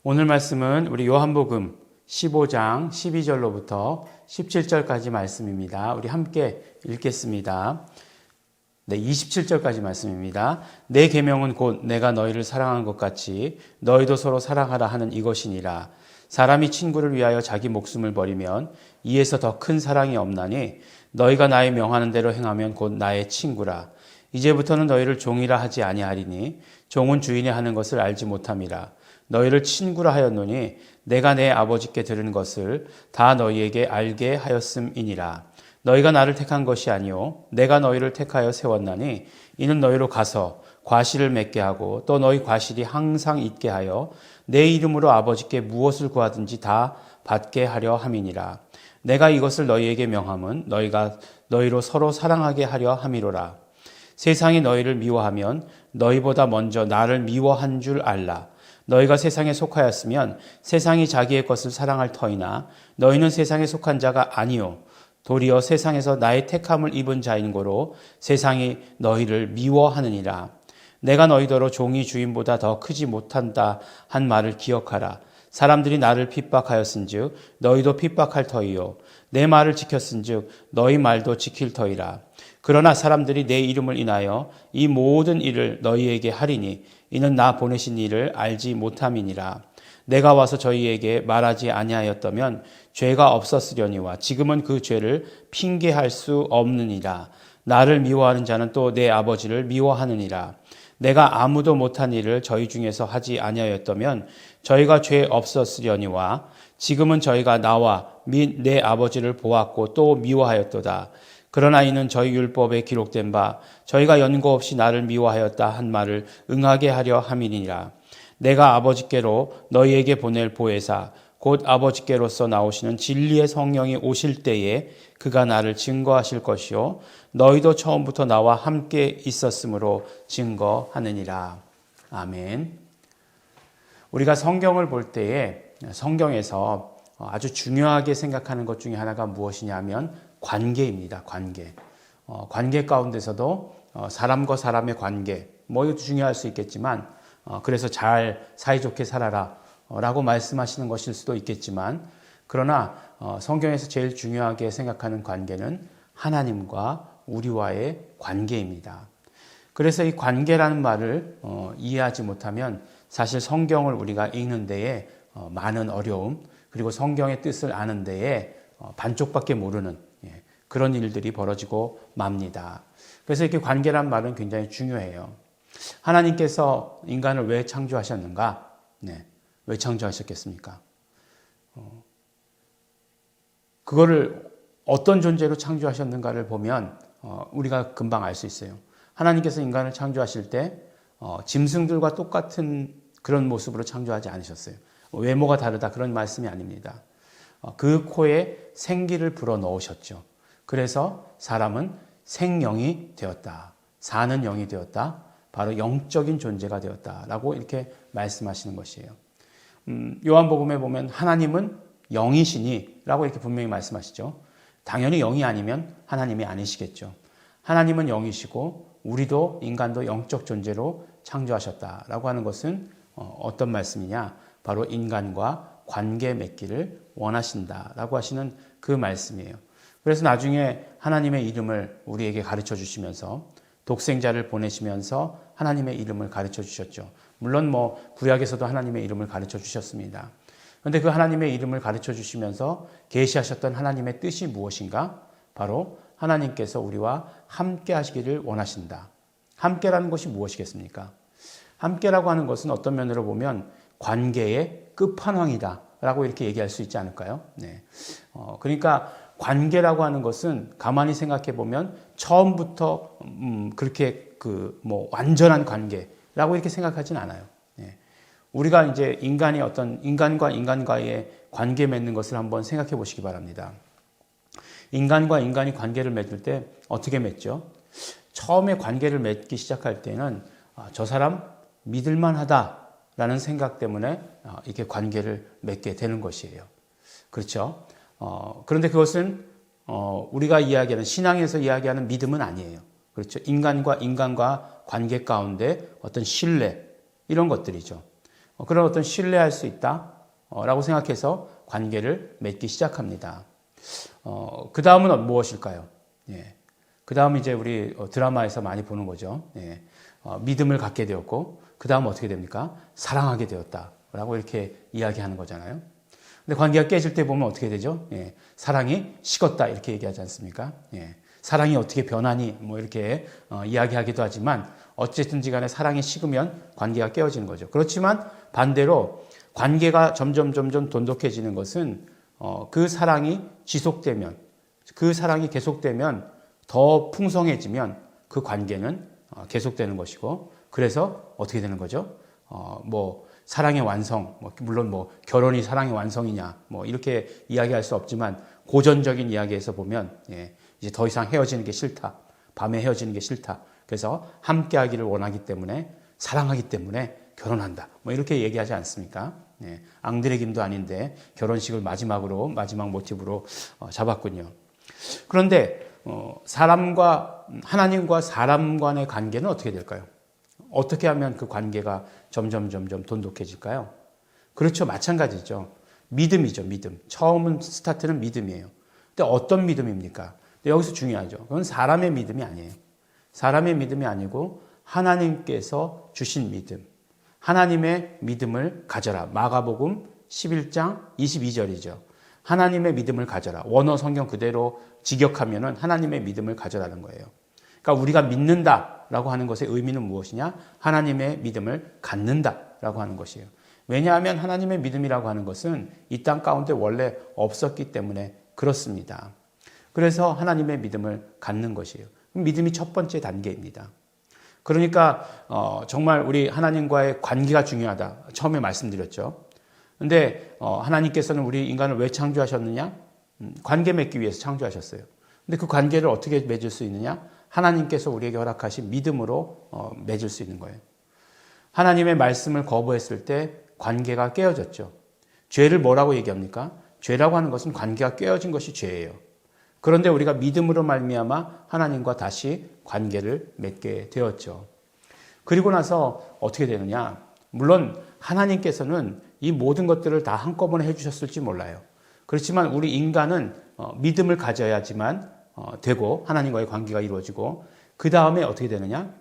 오늘 말씀은 우리 요한복음 15장 12절로부터 17절까지 말씀입니다. 우리 함께 읽겠습니다. 네, 27절까지 말씀입니다. 내 계명은 곧 내가 너희를 사랑한 것 같이 너희도 서로 사랑하라 하는 이것이니라. 사람이 친구를 위하여 자기 목숨을 버리면 이에서 더 큰 사랑이 없나니 너희가 나의 명하는 대로 행하면 곧 나의 친구라. 이제부터는 너희를 종이라 하지 아니하리니 종은 주인이 하는 것을 알지 못함이라. 너희를 친구라 하였노니 내가 내 아버지께 들은 것을 다 너희에게 알게 하였음이니라. 너희가 나를 택한 것이 아니요 내가 너희를 택하여 세웠나니 이는 너희로 가서 과실을 맺게 하고 또 너희 과실이 항상 있게 하여 내 이름으로 아버지께 무엇을 구하든지 다 받게 하려 함이니라. 내가 이것을 너희에게 명함은 너희가 너희로 서로 사랑하게 하려 함이로라. 세상이 너희를 미워하면 너희보다 먼저 나를 미워한 줄 알라. 너희가 세상에 속하였으면 세상이 자기의 것을 사랑할 터이나 너희는 세상에 속한 자가 아니요 도리어 세상에서 나의 택함을 입은 자인 고로 세상이 너희를 미워하느니라. 내가 너희더러 종이 주인보다 더 크지 못한다 한 말을 기억하라. 사람들이 나를 핍박하였은즉 너희도 핍박할 터이요 내 말을 지켰은즉 너희 말도 지킬 터이라. 그러나 사람들이 내 이름을 인하여 이 모든 일을 너희에게 하리니 이는 나 보내신 이를 알지 못함이니라. 내가 와서 저희에게 말하지 아니하였다면 죄가 없었으려니와 지금은 그 죄를 핑계할 수 없느니라. 나를 미워하는 자는 또 내 아버지를 미워하느니라. 내가 아무도 못한 일을 저희 중에서 하지 아니하였다면 저희가 죄 없었으려니와 지금은 저희가 나와 및 내 아버지를 보았고 또 미워하였도다. 그러나 이는 저희 율법에 기록된 바 저희가 연고 없이 나를 미워하였다 한 말을 응하게 하려 함이니라. 내가 아버지께로 너희에게 보낼 보혜사 곧 아버지께로서 나오시는 진리의 성령이 오실 때에 그가 나를 증거하실 것이요 너희도 처음부터 나와 함께 있었으므로 증거하느니라. 아멘. 우리가 성경을 볼 때에 성경에서 아주 중요하게 생각하는 것 중에 하나가 무엇이냐면 관계입니다. 관계. 관계 가운데서도 사람과 사람의 관계, 이것도 중요할 수 있겠지만 그래서 잘 사이좋게 살아라 라고 말씀하시는 것일 수도 있겠지만 그러나 성경에서 제일 중요하게 생각하는 관계는 하나님과 우리와의 관계입니다. 그래서 이 관계라는 말을 이해하지 못하면 사실 성경을 우리가 읽는 데에 많은 어려움 그리고 성경의 뜻을 아는 데에 반쪽밖에 모르는 그런 일들이 벌어지고 맙니다. 그래서 이렇게 관계란 말은 굉장히 중요해요. 하나님께서 인간을 왜 창조하셨는가? 왜 창조하셨겠습니까? 그거를 어떤 존재로 창조하셨는가를 보면 우리가 금방 알 수 있어요. 하나님께서 인간을 창조하실 때 짐승들과 똑같은 그런 모습으로 창조하지 않으셨어요. 외모가 다르다 그런 말씀이 아닙니다. 그 코에 생기를 불어 넣으셨죠. 그래서 사람은 생명이 되었다. 사는 영이 되었다. 바로 영적인 존재가 되었다라고 이렇게 말씀하시는 것이에요. 요한복음에 보면 하나님은 영이시니 라고 이렇게 분명히 말씀하시죠. 당연히 영이 아니면 하나님이 아니시겠죠. 하나님은 영이시고 우리도 인간도 영적 존재로 창조하셨다라고 하는 것은 어떤 말씀이냐? 바로 인간과 관계 맺기를 원하신다라고 하시는 그 말씀이에요. 그래서 나중에 하나님의 이름을 우리에게 가르쳐 주시면서 독생자를 보내시면서 하나님의 이름을 가르쳐 주셨죠. 물론 구약에서도 하나님의 이름을 가르쳐 주셨습니다. 그런데 그 하나님의 이름을 가르쳐 주시면서 계시하셨던 하나님의 뜻이 무엇인가? 바로 하나님께서 우리와 함께 하시기를 원하신다. 함께라는 것이 무엇이겠습니까? 함께라고 하는 것은 어떤 면으로 보면 관계의 끝판왕이다 라고 이렇게 얘기할 수 있지 않을까요? 그러니까 관계라고 하는 것은 가만히 생각해 보면 처음부터 그렇게 완전한 관계라고 이렇게 생각하진 않아요. 우리가 이제 인간과 인간과의 관계 맺는 것을 한번 생각해 보시기 바랍니다. 인간과 인간이 관계를 맺을 때 어떻게 맺죠? 처음에 관계를 맺기 시작할 때는 저 사람 믿을만 하다라는 생각 때문에 이렇게 관계를 맺게 되는 것이에요. 그렇죠? 그런데 그것은 우리가 이야기하는 신앙에서 이야기하는 믿음은 아니에요. 그렇죠. 인간과 관계 가운데 어떤 신뢰, 이런 것들이죠. 그런 어떤 신뢰할 수 있다라고 생각해서 관계를 맺기 시작합니다. 그 다음은 무엇일까요? 예. 그 다음 이제 우리 드라마에서 많이 보는 거죠. 예. 믿음을 갖게 되었고, 그 다음 어떻게 됩니까? 사랑하게 되었다라고 이렇게 이야기하는 거잖아요. 근데 관계가 깨질 때 보면 어떻게 되죠? 예. 사랑이 식었다 이렇게 얘기하지 않습니까? 예. 사랑이 어떻게 변하니 뭐 이렇게 이야기하기도 하지만 어쨌든지 간에 사랑이 식으면 관계가 깨어지는 거죠. 그렇지만 반대로 관계가 점점 돈독해지는 것은 그 사랑이 지속되면, 그 사랑이 계속되면, 더 풍성해지면 그 관계는 계속되는 것이고, 그래서 어떻게 되는 거죠? 사랑의 완성, 물론 결혼이 사랑의 완성이냐, 이렇게 이야기할 수 없지만, 고전적인 이야기에서 보면, 예, 이제 더 이상 헤어지는 게 싫다. 밤에 헤어지는 게 싫다. 그래서 함께 하기를 원하기 때문에, 사랑하기 때문에 결혼한다. 이렇게 얘기하지 않습니까? 예, 앙드레 김도 아닌데 결혼식을 마지막 모티브로 잡았군요. 그런데 하나님과 사람 간의 관계는 어떻게 될까요? 어떻게 하면 그 관계가 점점 돈독해질까요? 그렇죠. 마찬가지죠. 믿음이죠. 믿음. 처음은 스타트는 믿음이에요. 근데 어떤 믿음입니까? 근데 여기서 중요하죠. 그건 사람의 믿음이 아니에요. 사람의 믿음이 아니고 하나님께서 주신 믿음. 하나님의 믿음을 가져라. 마가복음 11장 22절이죠. 하나님의 믿음을 가져라. 원어 성경 그대로 직역하면은 하나님의 믿음을 가져라는 거예요. 그러니까 우리가 믿는다라고 하는 것의 의미는 무엇이냐? 하나님의 믿음을 갖는다라고 하는 것이에요. 왜냐하면 하나님의 믿음이라고 하는 것은 이 땅 가운데 원래 없었기 때문에 그렇습니다. 그래서 하나님의 믿음을 갖는 것이에요. 믿음이 첫 번째 단계입니다. 그러니까 정말 우리 하나님과의 관계가 중요하다. 처음에 말씀드렸죠. 근데 하나님께서는 우리 인간을 왜 창조하셨느냐? 관계 맺기 위해서 창조하셨어요. 근데 그 관계를 어떻게 맺을 수 있느냐? 하나님께서 우리에게 허락하신 믿음으로 맺을 수 있는 거예요. 하나님의 말씀을 거부했을 때 관계가 깨어졌죠. 죄를 뭐라고 얘기합니까? 죄라고 하는 것은 관계가 깨어진 것이 죄예요. 그런데 우리가 믿음으로 말미암아 하나님과 다시 관계를 맺게 되었죠. 그리고 나서 어떻게 되느냐? 물론 하나님께서는 이 모든 것들을 다 한꺼번에 해주셨을지 몰라요. 그렇지만 우리 인간은 믿음을 가져야지만 되고 하나님과의 관계가 이루어지고 그 다음에 어떻게 되느냐?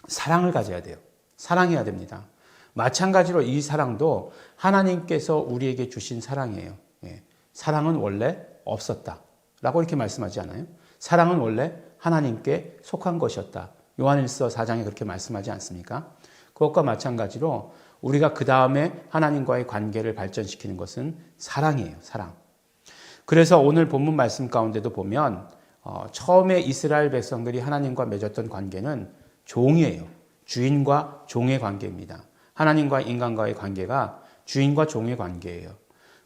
사랑을 가져야 돼요. 사랑해야 됩니다. 마찬가지로 이 사랑도 하나님께서 우리에게 주신 사랑이에요. 예. 사랑은 원래 없었다. 라고 이렇게 말씀하지 않아요? 사랑은 원래 하나님께 속한 것이었다. 요한일서 4장에 그렇게 말씀하지 않습니까? 그것과 마찬가지로 우리가 그 다음에 하나님과의 관계를 발전시키는 것은 사랑이에요. 사랑. 그래서 오늘 본문 말씀 가운데도 보면 처음에 이스라엘 백성들이 하나님과 맺었던 관계는 종이에요. 주인과 종의 관계입니다. 하나님과 인간과의 관계가 주인과 종의 관계예요.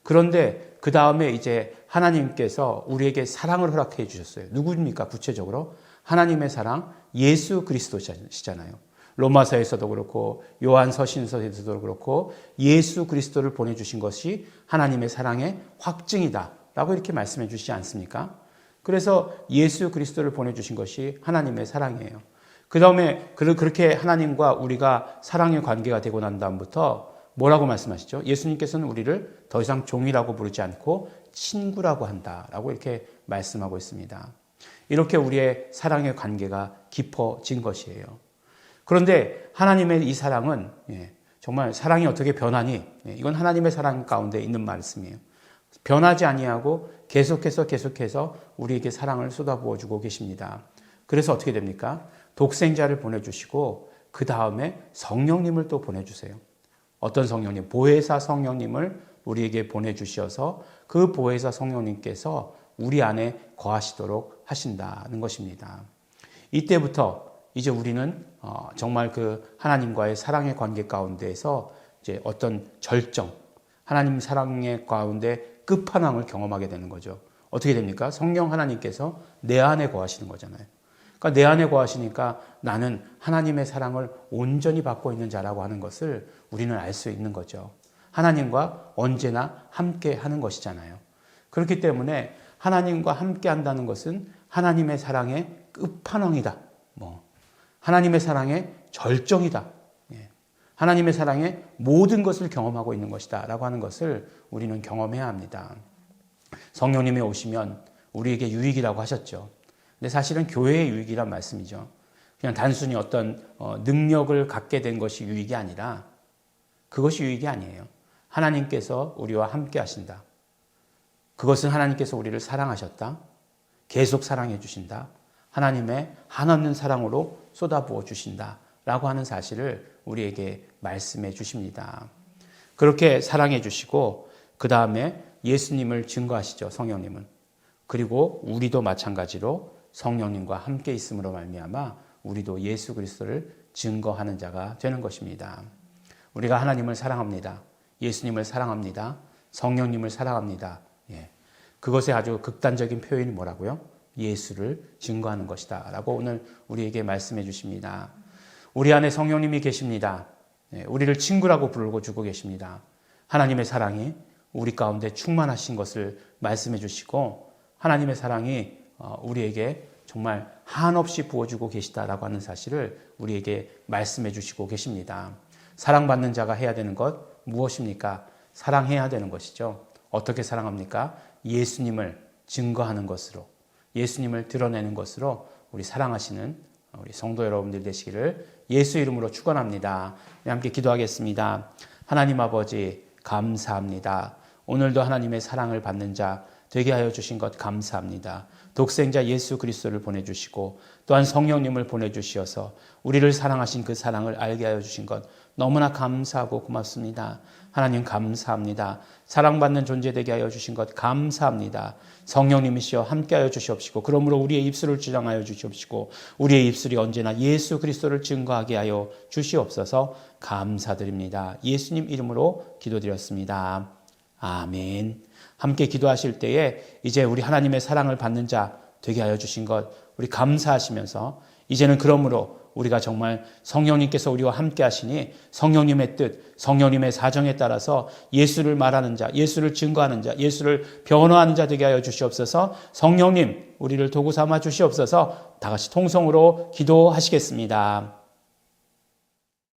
그런데 그 다음에 이제 하나님께서 우리에게 사랑을 허락해 주셨어요. 누구입니까? 구체적으로 하나님의 사랑, 예수 그리스도시잖아요. 로마서에서도 그렇고 요한 서신서에서도 그렇고 예수 그리스도를 보내주신 것이 하나님의 사랑의 확증이다라고 이렇게 말씀해 주시지 않습니까? 그래서 예수 그리스도를 보내주신 것이 하나님의 사랑이에요. 그 다음에 그렇게 하나님과 우리가 사랑의 관계가 되고 난 다음부터 뭐라고 말씀하시죠? 예수님께서는 우리를 더 이상 종이라고 부르지 않고 친구라고 한다라고 이렇게 말씀하고 있습니다. 이렇게 우리의 사랑의 관계가 깊어진 것이에요. 그런데 하나님의 이 사랑은 정말 사랑이 어떻게 변하니? 이건 하나님의 사랑 가운데 있는 말씀이에요. 변하지 아니하고 계속해서 우리에게 사랑을 쏟아부어 주고 계십니다. 그래서 어떻게 됩니까? 독생자를 보내주시고 그 다음에 성령님을 또 보내주세요. 어떤 성령님? 보혜사 성령님을 우리에게 보내주셔서 그 보혜사 성령님께서 우리 안에 거하시도록 하신다는 것입니다. 이때부터 이제 우리는 정말 그 하나님과의 사랑의 관계 가운데에서 이제 어떤 절정, 하나님 사랑의 가운데 끝판왕을 경험하게 되는 거죠. 어떻게 됩니까? 성령 하나님께서 내 안에 거하시는 거잖아요. 그러니까 내 안에 거하시니까 나는 하나님의 사랑을 온전히 받고 있는 자라고 하는 것을 우리는 알 수 있는 거죠. 하나님과 언제나 함께 하는 것이잖아요. 그렇기 때문에 하나님과 함께 한다는 것은 하나님의 사랑의 끝판왕이다. 하나님의 사랑의 절정이다. 하나님의 사랑의 모든 것을 경험하고 있는 것이다 라고 하는 것을 우리는 경험해야 합니다. 성령님이 오시면 우리에게 유익이라고 하셨죠. 근데 사실은 교회의 유익이란 말씀이죠. 그냥 단순히 어떤 능력을 갖게 된 것이 유익이 아니라 그것이 유익이 아니에요. 하나님께서 우리와 함께 하신다. 그것은 하나님께서 우리를 사랑하셨다. 계속 사랑해 주신다. 하나님의 한없는 사랑으로 쏟아부어 주신다. 라고 하는 사실을 우리에게 말씀해 주십니다. 그렇게 사랑해 주시고 그 다음에 예수님을 증거하시죠. 성령님은. 그리고 우리도 마찬가지로 성령님과 함께 있음으로 말미암아 우리도 예수 그리스도를 증거하는 자가 되는 것입니다. 우리가 하나님을 사랑합니다. 예수님을 사랑합니다. 성령님을 사랑합니다. 그것의 아주 극단적인 표현이 뭐라고요? 예수를 증거하는 것이다 라고 오늘 우리에게 말씀해 주십니다. 우리 안에 성령님이 계십니다. 우리를 친구라고 부르고 주고 계십니다. 하나님의 사랑이 우리 가운데 충만하신 것을 말씀해 주시고 하나님의 사랑이 우리에게 정말 한없이 부어주고 계시다라고 하는 사실을 우리에게 말씀해 주시고 계십니다. 사랑받는 자가 해야 되는 것 무엇입니까? 사랑해야 되는 것이죠. 어떻게 사랑합니까? 예수님을 증거하는 것으로, 예수님을 드러내는 것으로 우리 사랑하시는 우리 성도 여러분들 되시기를 예수 이름으로 축원합니다. 함께 기도하겠습니다. 하나님 아버지 감사합니다. 오늘도 하나님의 사랑을 받는 자 되게 하여 주신 것 감사합니다. 독생자 예수 그리스도를 보내주시고 또한 성령님을 보내주시어서 우리를 사랑하신 그 사랑을 알게 하여 주신 것 너무나 감사하고 고맙습니다. 하나님 감사합니다. 사랑받는 존재 되게 하여 주신 것 감사합니다. 성령님이시여 함께하여 주시옵시고 그러므로 우리의 입술을 주장하여 주시옵시고 우리의 입술이 언제나 예수 그리스도를 증거하게 하여 주시옵소서 감사드립니다. 예수님 이름으로 기도드렸습니다. 아멘. 함께 기도하실 때에 이제 우리 하나님의 사랑을 받는 자 되게 하여 주신 것 우리 감사하시면서 이제는 그러므로 우리가 정말 성령님께서 우리와 함께 하시니 성령님의 뜻, 성령님의 사정에 따라서 예수를 말하는 자, 예수를 증거하는 자, 예수를 변호하는 자 되게 하여 주시옵소서. 성령님 우리를 도구 삼아 주시옵소서. 다 같이 통성으로 기도하시겠습니다.